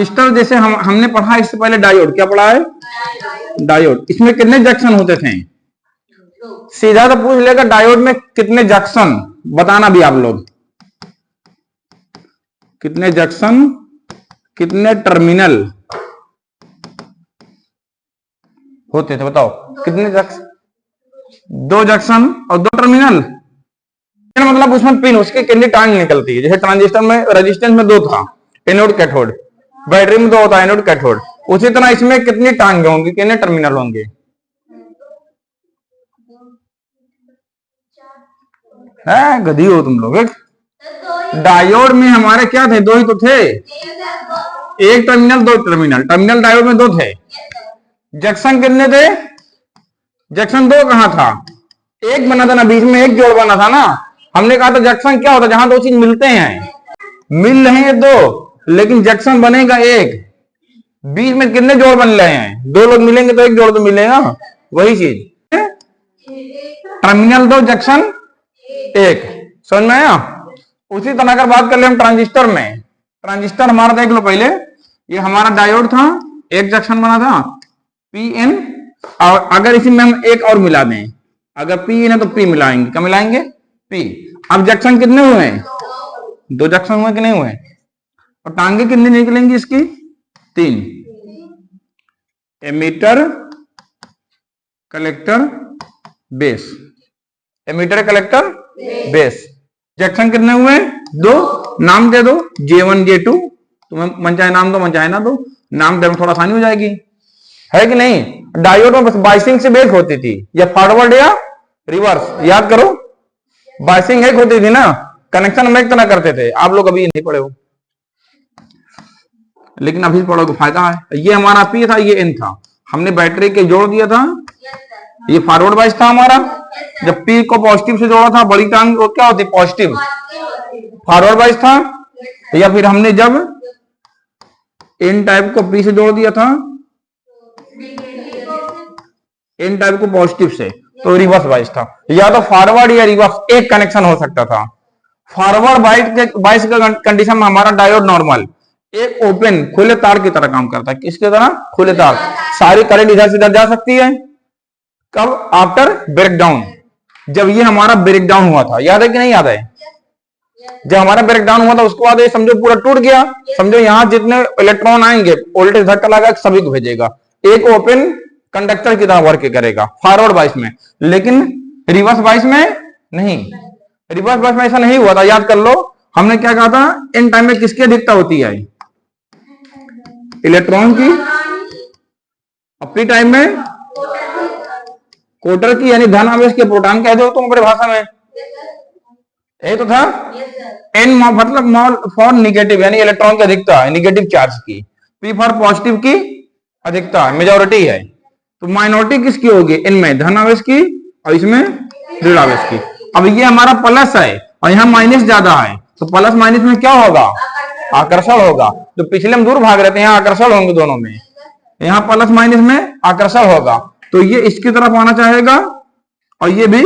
Transistor जैसे हमने पढ़ा इससे पहले डायोड, क्या पढ़ा है? डायोड। इसमें कितने जंक्शन होते थे? सीधा तो पूछ लेगा डायोड में कितने जंक्शन, बताना भी आप लोग, कितने जंक्शन, कितने टर्मिनल होते थे, बताओ कितने जंक्शन? 2 जंक्शन और 2 टर्मिनल, मतलब उसमें पिन, उसकी कितनी टांग निकलती है। जैसे ट्रांजिस्टर में रेजिस्टेंस में 2 था, एनोड कैथोड, बैटरी में 2 होता है, एनोड कैथोड। उसी तरह इसमें कितनी टांगे होंगी, कितने टर्मिनल होंगे? है गधी हो तुम लोग। डायोड में हमारे क्या थे? 2 ही तो थे, 1 टर्मिनल 2 टर्मिनल, टर्मिनल डायोड में 2 थे। जंक्शन कितने थे? जंक्शन 2 कहां था? 1 बना था ना, बीच में 1 जोड़ बना था ना। हमने कहा था जंक्शन क्या होता है? जहां 2 चीज मिलते हैं, मिल रहे हैं 2, लेकिन जंक्शन बनेगा 1। बीच में कितने जोड़ बन रहे हैं? 2 लोग मिलेंगे तो 1 जोड़ तो मिलेगा, वही चीज। टर्मिनल 2 जंक्शन 1, समझ में आया? उसी तरह अगर बात कर ले हम ट्रांजिस्टर में, ट्रांजिस्टर हमारा देख लो पहले, ये हमारा डायोड था, 1 जंक्शन बना था पी एन, और अगर इसी में हम 1 और मिला दें, अगर पी एन है तो पी मिलाएंगे, क्या मिलाएंगे? पी। अब जंक्शन कितने हुए हैं? 2 जंक्शन हुए कि नहीं हुए? और टांगे कितनी निकलेंगी इसकी? 3, emitter, collector, base. Emitter, collector, base. Junction कितने हुए? 2। नाम दे दो, J1 J2, तुम्हें मन चाहे नाम दो, मन चाहे ना दो, नाम देने में थोड़ा आसानी हो जाएगी, है कि नहीं? डायोड में बस बाइसिंग से बेस होती थी, या फॉरवर्ड या रिवर्स, याद करो, बाइसिंग एक होती थी ना, कनेक्शन हम एक तरह करते थे। आप लोग अभी नहीं पढ़े हो, लेकिन अभी पढ़ोगे, फायदा है। ये हमारा पी था, ये एन था, हमने बैटरी के जोड़ दिया था, ये फॉरवर्ड बाइस था हमारा। जब पी को पॉजिटिव से जोड़ा था, बड़ी टांग वो क्या होती? पॉजिटिव, फॉरवर्ड बाइस था। या फिर हमने जब एन टाइप को पी से जोड़ दिया था, एन टाइप को पॉजिटिव से, तो रिवर्स बाइस था। या तो फॉरवर्ड या रिवर्स एक कनेक्शन हो सकता था। फॉरवर्ड बाइस का कंडीशन में हमारा डायोड नॉर्मल एक ओपन खुले तार की तरह काम करता है। किसकी तरह? खुले तार। सारी करंट इधर से इधर जा सकती है। कब? आफ्टर ब्रेकडाउन, जब ये हमारा ब्रेकडाउन हुआ था, याद है कि नहीं याद है? जब हमारा ब्रेकडाउन हुआ था उसके बाद ये समझो पूरा टूट गया, समझो यहां जितने इलेक्ट्रॉन आएंगे, वोल्टेज धक्का लगा सभी को भेजेगा, एक ओपन कंडक्टर की तरह वर्क करेगा फॉरवर्ड बाइस में। लेकिन रिवर्स बाइस में नहीं, रिवर्स बाइस में ऐसा नहीं हुआ था। याद कर लो, हमने क्या कहा था? इन टाइम में किसकी अधिकता होती है? इलेक्ट्रॉन की। अपनी टाइम में कोटर की, यानी धन आवेश के, प्रोटॉन कह दो तुम अपनी भाषा में, यही तो था। एन मतलब मॉल फॉर निगेटिव, यानी इलेक्ट्रॉन की अधिकता है, निगेटिव चार्ज की। पी फॉर पॉजिटिव की अधिकता है, मेजॉरिटी है। तो माइनॉरिटी किसकी होगी? इनमें धन आवेश की और इसमें ऋण आवेश की। अब ये हमारा प्लस है और यहाँ माइनस ज्यादा है, तो प्लस माइनस में क्या होगा? आकर्षण होगा। तो पिछले हम दूर भाग रहे थे, यहाँ आकर्षण होंगे दोनों में, यहाँ प्लस माइनस में आकर्षण होगा। तो ये इसकी तरफ आना चाहेगा और ये भी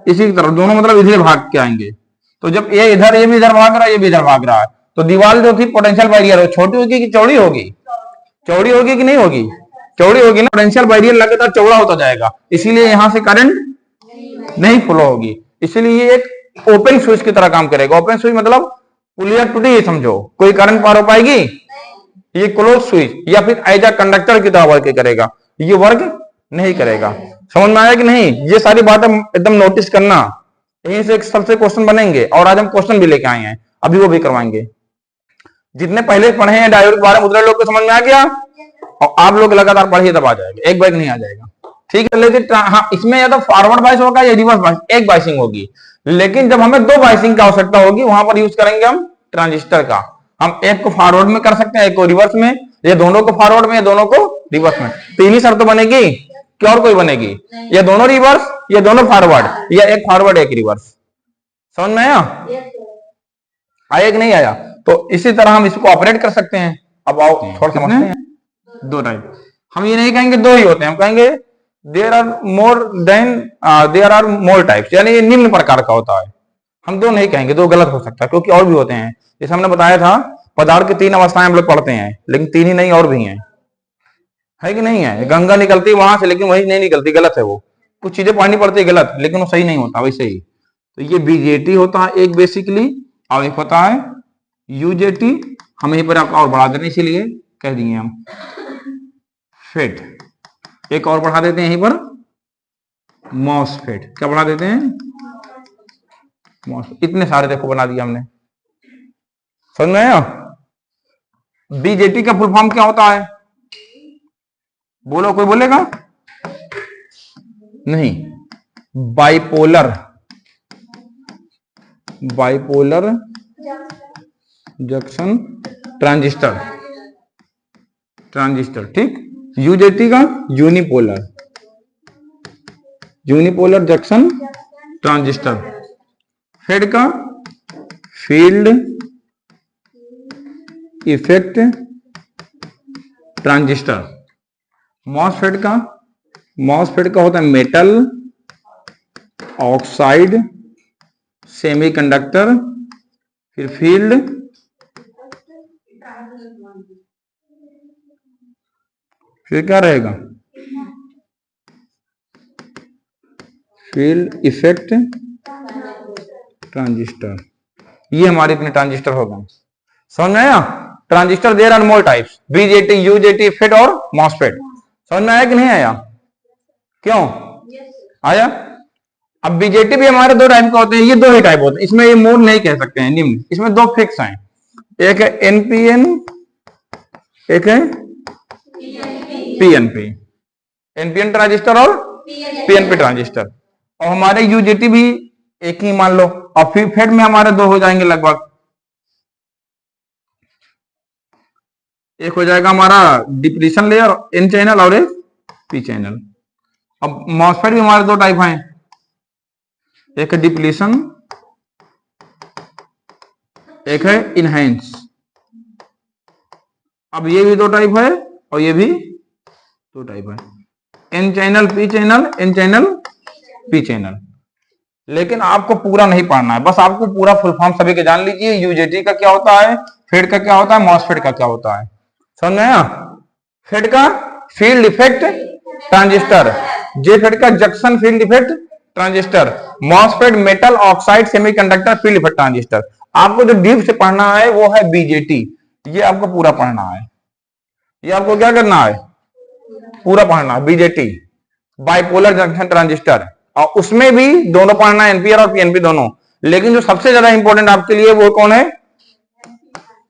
इसी की तरफ, दोनों मतलब इधर भाग के आएंगे। तो जब ये इधर, ये भी इधर भाग रहा है, ये भी इधर भाग रहा है, तो दीवार जो थी पोटेंशियल बैरियर, वो छोटी होगी कि चौड़ी होगी? चौड़ी होगी कि नहीं होगी? चौड़ी होगी ना। पोटेंशियल बैरियर लगातार चौड़ा होता जाएगा, इसीलिए यहां से करंट नहीं फ्लो होगी। इसीलिए ये एक ओपन स्विच की तरह काम करेगा। ओपन स्विच मतलब पुलिया टूटी, समझो, कोई करंट पार हो पाएगी? ये क्लोज स्विच, या फिर एज अ कंडक्टर की तरह वर्क करेगा, ये वर्क नहीं करेगा। समझ में आया कि नहीं? ये सारी बातें एकदम नोटिस करना, यहीं से सबसे क्वेश्चन बनेंगे। और आज हम क्वेश्चन भी लेके आए हैं, अभी वो भी करवाएंगे। जितने पहले पढ़े हैं डायोड के बारे में, उतने लोग को समझ में आ गया, और आप लोग लगातार पढ़िए तब आ जाएगा, एक बाइक नहीं आ जाएगा, ठीक है? लेकिन हाँ, इसमें या तो फॉरवर्ड बाइस होगा या रिवर्स बाइस, एक बाइसिंग होगी। लेकिन जब हमें 2 बाइसिंग की आवश्यकता होगी, वहां पर यूज करेंगे हम ट्रांजिस्टर का। हम एक को फॉरवर्ड में कर सकते हैं, एक को रिवर्स में, या दोनों को फॉरवर्ड में, या दोनों को रिवर्स में। 3 ही शर्त बनेगी, क्या और कोई बनेगी? या दोनों रिवर्स, या दोनों फॉरवर्ड, या एक फॉरवर्ड एक रिवर्स। समझ में आया? आया कि नहीं आया? तो इसी तरह हम इसको ऑपरेट कर सकते हैं। अब आओ थोड़ा समझते हैं। 2 टाइप, हम ये नहीं कहेंगे 2 ही होते हैं, हम कहेंगे देयर आर मोर टाइप्स, यानी ये निम्न प्रकार का होता है। हम 2 नहीं कहेंगे, 2 गलत हो सकता है, क्योंकि और भी होते हैं। जैसे हमने बताया था पदार्थ की 3 अवस्थाएं हम लोग पढ़ते हैं, लेकिन 3 ही नहीं और भी हैं, है कि नहीं है? गंगा निकलती है वहां से, लेकिन वही नहीं निकलती, गलत है वो। कुछ चीजें पढ़नी पड़ती है गलत, लेकिन वो सही नहीं होता वैसे ही। तो ये बीजेटी होता है एक बेसिकली, और एक होता है यूजेटी। हम यहीं पर आपको और बढ़ा देते हैं, इसीलिए कह दिए हम फेट। एक और बढ़ा देते हैं यहीं पर, मॉसफेट। क्या बढ़ा देते हैं? इतने सारे देखो बना दिया हमने, समझ में आया? बीजेटी का फुल फॉर्म क्या होता है? बोलो, कोई बोलेगा? नहीं, bipolar, bipolar junction transistor, transistor, ठीक। यूजेटी का unipolar, unipolar junction transistor. FET का फील्ड इफेक्ट ट्रांजिस्टर। मॉसफेट का, मॉसफेट का होता है मेटल ऑक्साइड सेमीकंडक्टर, फिर फील्ड, फिर क्या रहेगा? Field effect transistor. ये हमारे इतने ट्रांजिस्टर हो गए, समझ में आया? Transistor there are more types, BJT, UJT, FET और मॉसफेट। समझ में आया कि नहीं आया? क्यों आया? अब बीजेटी भी हमारे 2 टाइप के होते हैं, ये 2 ही टाइप होते हैं, इसमें ये मोर नहीं कह सकते हैं, निम्न। इसमें 2 फिक्स हैं, एक है एनपीएन, एक है पीएनपी। एनपीएन ट्रांजिस्टर और पीएनपी ट्रांजिस्टर। और हमारे यूजेटी भी एक ही मान लो, और फिर फेट में हमारे 2 हो जाएंगे लगभग। एक हो जाएगा हमारा डिप्लीशन लेयर, एन चैनल, और एक पी चैनल। अब मॉसफेट भी हमारे 2 टाइप हैं, एक है डिप्लीशन, एक है इनहेंस। अब ये भी 2 टाइप है, और ये भी 2 टाइप है, N channel P channel, N channel P channel. लेकिन आपको पूरा नहीं पढ़ना है, बस आपको पूरा फुल फॉर्म सभी के जान लीजिए। यूजेटी का क्या होता है, फेड का क्या होता है, मॉसफेट का क्या होता है, समझ में आया? फेड का फील्ड इफेक्ट ट्रांजिस्टर, जे फेड का junction field effect transistor, MOSFET metal oxide semiconductor field effect transistor. आपको जो डीप से पढ़ना है वो है बीजेटी, ये आपको पूरा पढ़ना है। ये आपको क्या करना है? पूरा पढ़ना है बीजेटी, बाइपोलर जंक्शन ट्रांजिस्टर। और उसमें भी दोनों पढ़ना है, एनपीआर और पीएनपी दोनों। लेकिन जो सबसे ज्यादा इंपॉर्टेंट आपके लिए वो कौन है?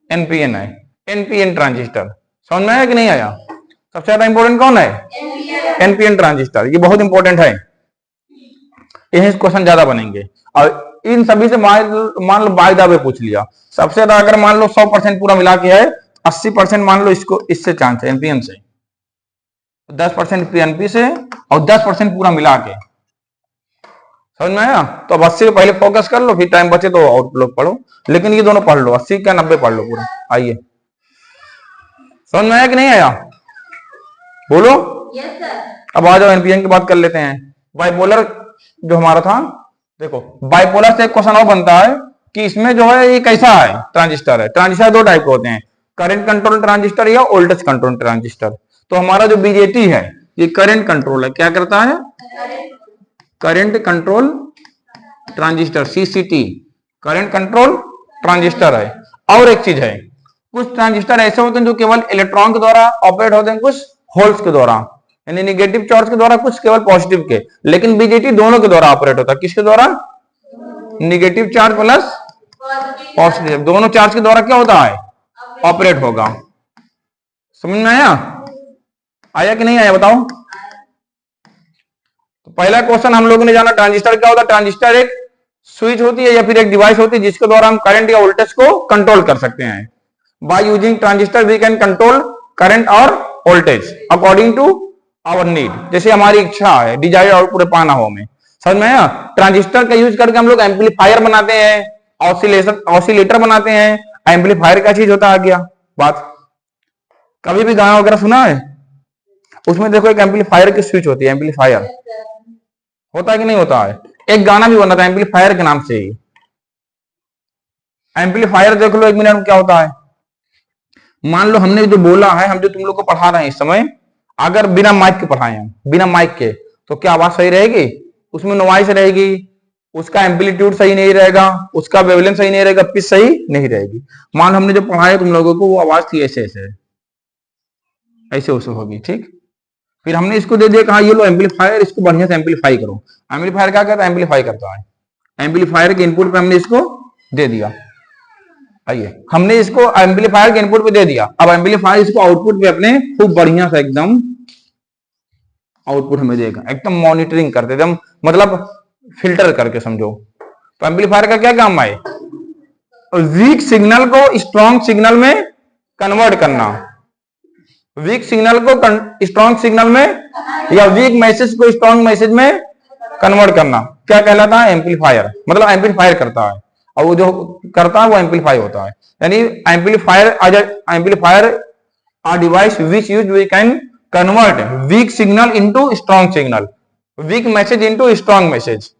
एनपीएन है, एनपीएन ट्रांजिस्टर। समझ में आया कि नहीं आया? सबसे ज्यादा इंपॉर्टेंट कौन है? NPN transistor. ये बहुत इंपॉर्टेंट है, यही क्वेश्चन ज्यादा बनेंगे। और इन सभी से मान लो बायदा में पूछ लिया, सबसे ज्यादा अगर मान लो 100% पूरा मिला के है, 80% मान लो इसको, इससे चांस है एनपीएन से, 10% पीएनपी से, और 10% पूरा मिला के। समझ में आया? तो अब 80 पे पहले फोकस कर लो, फिर टाइम बचे तो और लोग पढ़ो, लेकिन ये दोनों पढ़ लो, 80 का 90 पढ़ लो पूरा। आइए, समझ में आया कि नहीं आया? बोलो। Yes sir. अब आ जाओ एनपीएन की बात कर लेते हैं। बाइपोलर जो हमारा था, देखो बाइपोलर से एक क्वेश्चन और बनता है कि इसमें जो है ये कैसा है ट्रांजिस्टर है। ट्रांजिस्टर 2 टाइप के होते हैं, करंट कंट्रोल ट्रांजिस्टर या वोल्टेज कंट्रोल ट्रांजिस्टर। तो हमारा जो बीजेटी है ये करंट कंट्रोल है, क्या करता है? Current control transistor, CCT, current control transistor है। और एक चीज है, कुछ ट्रांजिस्टर ऐसे होते हैं जो केवल इलेक्ट्रॉन के द्वारा ऑपरेट होते हैं, कुछ होल्स के द्वारा, यानी निगेटिव चार्ज के द्वारा, कुछ केवल पॉजिटिव के। लेकिन बीजेटी दोनों के द्वारा ऑपरेट होता है। किसके द्वारा? निगेटिव चार्ज प्लस पॉजिटिव, दोनों चार्ज के द्वारा क्या होता है? ऑपरेट होगा। समझ में आया? आया कि नहीं आया बताओ? तो पहला क्वेश्चन हम लोगों ने जाना ट्रांजिस्टर क्या होता है। ट्रांजिस्टर एक स्विच होती है या फिर एक डिवाइस होती है जिसके द्वारा हम करंट या वोल्टेज को कंट्रोल कर सकते हैं। By using transistor we can control current और voltage according to our need, जैसे हमारी इच्छा है, डिजायर आउटपुट पाना हो हमें। समझ में आया? ट्रांजिस्टर का यूज करके हम लोग एम्पलीफायर बनाते हैं, ऑसिलेटर बनाते हैं। एम्पलीफायर क्या चीज होता है? आ गया बात। कभी भी गाना वगैरह सुना है? उसमें देखो एक एम्पलीफायर की स्विच होती है, एम्पलीफायर होता है कि नहीं होता है? एक गाना भी बना था एम्पलीफायर के नाम से ही। एम्पलीफायर देख लो 1 मिनट में क्या होता है। मान लो हमने जो बोला है, हम जो तुम लोग को पढ़ा रहे हैं इस समय, अगर बिना माइक के पढ़ाए हम, बिना माइक के, तो क्या आवाज सही रहेगी? उसमें नॉइस रहेगी, उसका एम्पलीट्यूड सही नहीं रहेगा, उसका वेवलेंथ सही नहीं रहेगा, पिच सही नहीं रहेगी। मान लो हमने जो पढ़ाया तुम लोगों को वो आवाज थी ऐसे ऐसे ऐसे वैसे होगी, ठीक। फिर हमने इसको दे दिया, कहा ये लो एम्पलीफायर, इसको बढ़िया से एम्पलीफाई करो। एम्पलीफायर क्या करता है? एम्पलीफाई करता है। एम्पलीफायर के इनपुट पे हमने इसको दे दिया, आइए हमने इसको एम्पलीफायर के इनपुट पे दे दिया। अब एम्पलीफायर इसको आउटपुट पे अपने खूब बढ़िया से एकदम आउटपुट हमें देगा, एकदम मॉनिटरिंग करते, एकदम मतलब फिल्टर करके समझो। तो एम्पलीफायर का क्या काम है? वीक सिग्नल को स्ट्रॉन्ग सिग्नल में कन्वर्ट करना, वीक सिग्नल को स्ट्रॉन्ग सिग्नल में, या वीक मैसेज को स्ट्रॉन्ग मैसेज में कन्वर्ट करना, क्या कहलाता है? एम्पलीफायर। मतलब एम्पलीफायर करता है, और वो जो करता है वो एम्पलीफाई होता है। यानी amplifier are device which use we can convert weak signal into strong signal, weak message into strong message.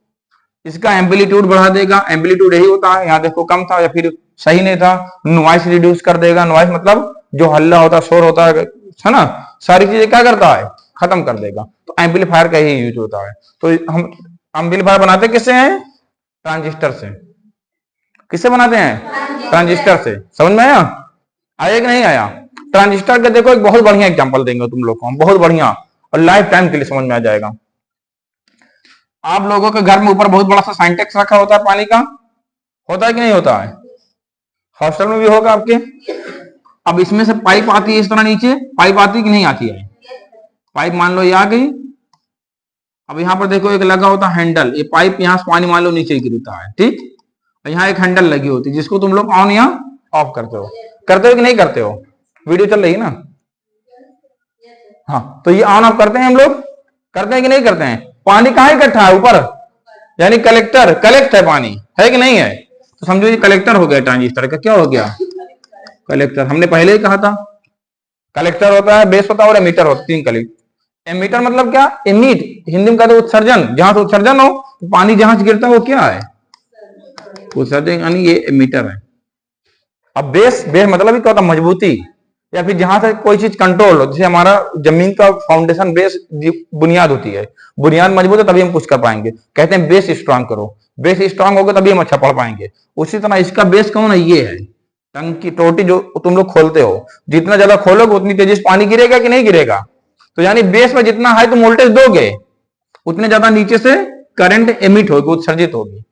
इसका एम्पलीट्यूड बढ़ा देगा, एम्पलीट्यूड यही होता है, यहाँ देखो कम था या फिर सही नहीं था, नॉइस रिड्यूस कर देगा। नॉइस मतलब जो हल्ला होता है, शोर होता है ना, सारी चीजें क्या करता है? खत्म कर देगा। तो एम्पलीफायर का ही यूज होता है। तो हम एम्पलीफायर बनाते किससे हैं? ट्रांजिस्टर से। किससे बनाते हैं? ट्रांजिस्टर से। समझ में आया? आया कि नहीं आया? ट्रांजिस्टर का देखो एक बहुत बढ़िया एग्जांपल देंगे तुम लोग को हम, बहुत बढ़िया, और लाइफ टाइम के लिए समझ में आ जाएगा। आप लोगों के घर में ऊपर बहुत बड़ा सा साइंटेक्स रखा होता है पानी का, होता है कि नहीं होता है? हॉस्टल में भी होगा आपके। अब इसमें से पाइप आती है इस तरह नीचे, पाइप आती है कि नहीं आती है? पाइप मान लो ये आ गई। अब यहाँ पर देखो एक लगा होता है हैंडल, ये पाइप यहाँ से पानी मान लो नीचे गिरता है, ठीक। यहाँ एक हैंडल लगी होती है जिसको तुम लोग ऑन या ऑफ करते हो कि नहीं करते हो? वीडियो चल रही है ना? हाँ, तो ये ऑन ऑफ करते हैं हम लोग, करते हैं कि नहीं करते हैं? पानी कहाँ इकट्ठा है? ऊपर, यानी कलेक्टर, कलेक्ट है पानी, है कि नहीं है? तो समझो ये कलेक्टर हो गया ट्रांजिस्टर का। क्या हो गया? कलेक्टर। हमने पहले ही कहा था कलेक्टर होता है, बेस होता है और एमीटर होता है, तीन कलेक्टर। एमीटर मतलब क्या? एमिट, हिंदी में कहते हैं उत्सर्जन। जहां से उत्सर्जन हो, तो पानी जहां से गिरता है वो क्या है? उत्सर्जन, यानी ये एमीटर है। अब बेस, बेस मतलब क्या होता है? मजबूती, या फिर जहां से कोई चीज कंट्रोल हो, जैसे हमारा जमीन का फाउंडेशन, बेस बुनियाद होती है, बुनियाद मजबूत है तभी हम कुछ कर पाएंगे। कहते हैं बेस स्ट्रांग करो, बेस स्ट्रांग होगा तभी हम अच्छा पढ़ पाएंगे। उसी तरह इसका बेस कौन है? ये है। टंकी की टोटी जो तुम लोग खोलते हो, जितना ज्यादा खोलोगे उतनी तेजी से पानी गिरेगा कि नहीं गिरेगा? तो यानी बेस में जितना हाई तुम वोल्टेज दोगे, उतने ज्यादा नीचे से करंट एमिट होगी, उत्सर्जित होगी।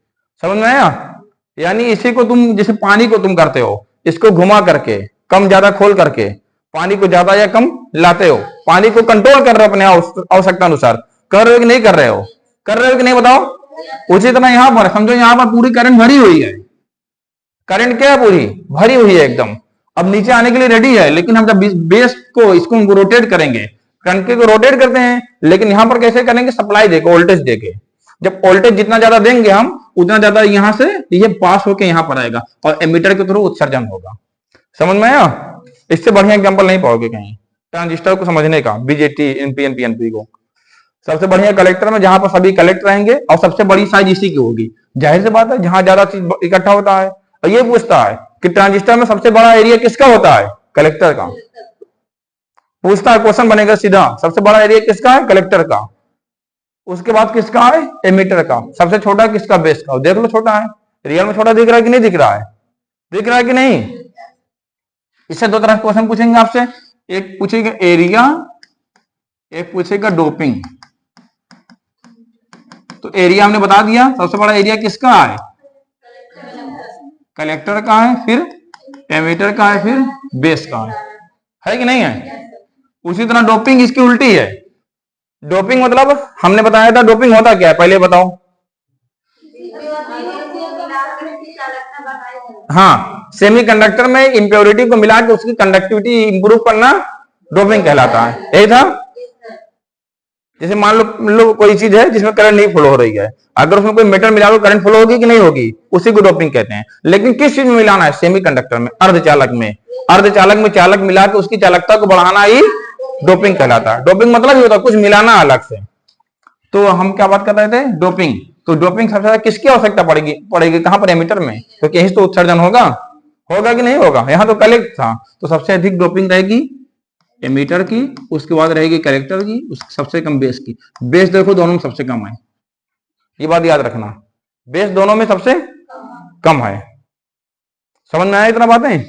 समझ में आया? यानी इसी को तुम, जैसे पानी को तुम करते हो, इसको घुमा करके, कम ज्यादा खोल करके पानी को ज्यादा या कम लाते हो, पानी को कंट्रोल कर रहे हो अपने आवश्यकता अनुसार। कर रहे हो कि नहीं कर रहे हो? कर रहे हो कि नहीं बताओ? उसी तरह यहां पर समझो, यहां पर पूरी करंट भरी हुई है, करंट क्या है? पूरी भरी हुई है एकदम। अब नीचे आने के लिए रेडी है, लेकिन हम जब बेस को, इसको रोटेट करेंगे, टंकी को रोटेट करते हैं, लेकिन यहां पर कैसे करेंगे? सप्लाई देके, वोल्टेज देके। जब वोल्टेज जितना ज्यादा देंगे हम, उतना ज्यादा यहां से ये पास होके यहां पर आएगा और एमीटर के थ्रू उत्सर्जन होगा। समझ में आया? इससे बढ़िया एग्जांपल नहीं पाओगे कहीं ट्रांजिस्टर को समझने का, बीजेटी, एनपीएन, पीएनपी को। सबसे बढ़िया कलेक्टर में, जहां पर सभी कलेक्ट रहेंगे, और सबसे बड़ी साइज इसी की होगी। जाहिर सी बात है, जहां ज्यादा चीज इकट्ठा होता है। और ये पूछता है कि ट्रांजिस्टर में सबसे बड़ा एरिया किसका होता है? कलेक्टर का। पूछता है, क्वेश्चन बनेगा सीधा, सबसे बड़ा एरिया किसका है? कलेक्टर का। उसके बाद किसका है? एमीटर का। सबसे छोटा किसका? बेस का। देख लो छोटा है, रियल में छोटा दिख रहा है कि नहीं दिख रहा है? दिख रहा है कि नहीं? इससे दो तरह के क्वेश्चन पूछेंगे आपसे, एक पूछेगा एरिया, एक पूछेगा डोपिंग। तो एरिया हमने बता दिया, सबसे बड़ा एरिया किसका है? कलेक्टर का है, फिर एमीटर का है, फिर बेस का है कि नहीं है? उसी तरह डोपिंग इसकी उल्टी है। डोपिंग मतलब हमने बताया था, डोपिंग होता क्या है पहले बताओ? हाँ, सेमीकंडक्टर में इंप्योरिटी को मिला के उसकी कंडक्टिविटी इंप्रूव करना डोपिंग कहलाता है। यही था। जैसे मान लो कोई चीज है जिसमें करंट नहीं फ्लो हो रही है, अगर उसमें कोई मेटल मिला दो, करंट फ्लो होगी कि नहीं होगी? उसी को डोपिंग कहते हैं। लेकिन किस चीज में मिलाना है? सेमीकंडक्टर में, अर्धचालक में। अर्धचालक में चालक मिला के उसकी चालकता को बढ़ाना ही डोपिंग कहलाता है। डोपिंग मतलब ये होता है कुछ मिलाना अलग से। तो हम क्या बात कर रहे थे? डोपिंग। तो डोपिंग सबसे ज्यादा किसकी आवश्यकता पड़ेगी? कहां पर? एमीटर में, क्योंकि यही तो उत्सर्जन होगा होगा कि नहीं होगा? यहां तो कलेक्ट था, तो सबसे अधिक डोपिंग रहेगी एमीटर की, उसके बाद रहेगी कलेक्टर की, सबसे कम बेस की। बेस देखो दोनों में सबसे कम है, ये बात याद रखना, बेस दोनों में सबसे कम है। समझ में आया इतना बातें?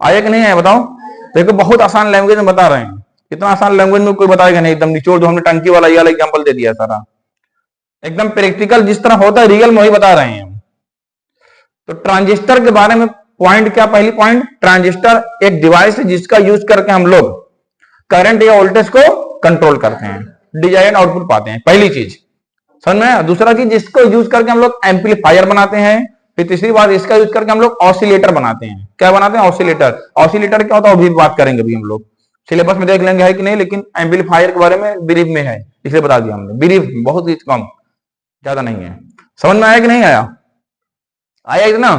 आया कि नहीं आया बताओ? देखो बहुत आसान लैंग्वेज में बता रहे हैं, इतना आसान लैंग्वेज में कोई बताएगा नहीं, एकदम निचोड़ दो, हमने टंकी वाला ये वाला एग्जांपल दे दिया सारा, एकदम प्रैक्टिकल जिस तरह होता है रियल में वही बता रहे हैं हम। तो ट्रांजिस्टर के बारे में पॉइंट क्या, पहली पॉइंट, ट्रांजिस्टर एक डिवाइस है जिसका यूज करके हम लोग करंट या वोल्टेज को कंट्रोल करते हैं, डिजायर्ड आउटपुट पाते हैं, पहली चीज समझ में। दूसरा चीज, जिसको यूज करके हम लोग एम्पलीफायर बनाते हैं। फिर तीसरी बात, इसका यूज करके हम लोग ऑसिलेटर बनाते हैं। क्या बनाते हैं? ऑसिलेटर। ऑसिलेटर क्या होता है अभी बात करेंगे, अभी हम लोग सिलेबस में देख लेंगे है कि नहीं, लेकिन एम्पलीफायर के बारे में ब्रीफ में है, इसलिए बता दिया हमने, ब्रीफ बहुत ही कम, ज्यादा नहीं है। समझ में आया कि नहीं आया? आया इतना।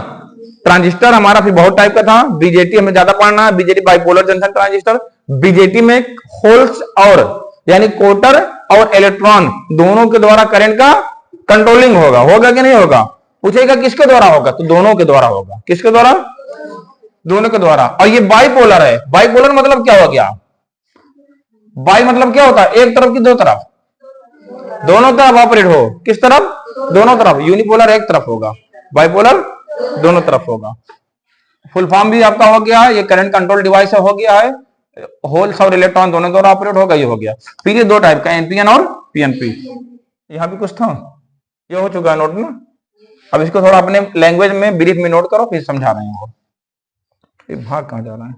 ट्रांजिस्टर हमारा फिर बहुत टाइप का था, बीजेटी हमें ज्यादा पढ़ना है, BJT bipolar junction transistor. BJT में होल्स और यानी कोटर और इलेक्ट्रॉन दोनों के द्वारा करंट का कंट्रोलिंग होगा, होगा कि नहीं होगा? पूछेगा किसके द्वारा होगा, तो दोनों के द्वारा होगा। किसके द्वारा? दोनों के द्वारा। और ये बाइपोलर है। बाइपोलर मतलब क्या हो गया? बाई मतलब क्या होता है? एक तरफ की दो तरफ, दोनों तरफ ऑपरेट हो। किस तरफ? दोनों तरफ। यूनिपोलर एक तरफ होगा, बाइपोलर दोनों तरफ होगा। फुल फॉर्म भी आपका हो गया है, ये करंट कंट्रोल डिवाइस हो गया है, होल्स और इलेक्ट्रॉन दोनों द्वारा ऑपरेट होगा, ये हो गया। फिर ये दो टाइप का, एनपीएन और पीएनपी। यहां भी कुछ था, ये हो चुका है नोट ना। अब इसको थोड़ा अपने लैंग्वेज में ब्रीफ में नोट करो, फिर समझा रहे हैं। और भाग कहां जा रहा है?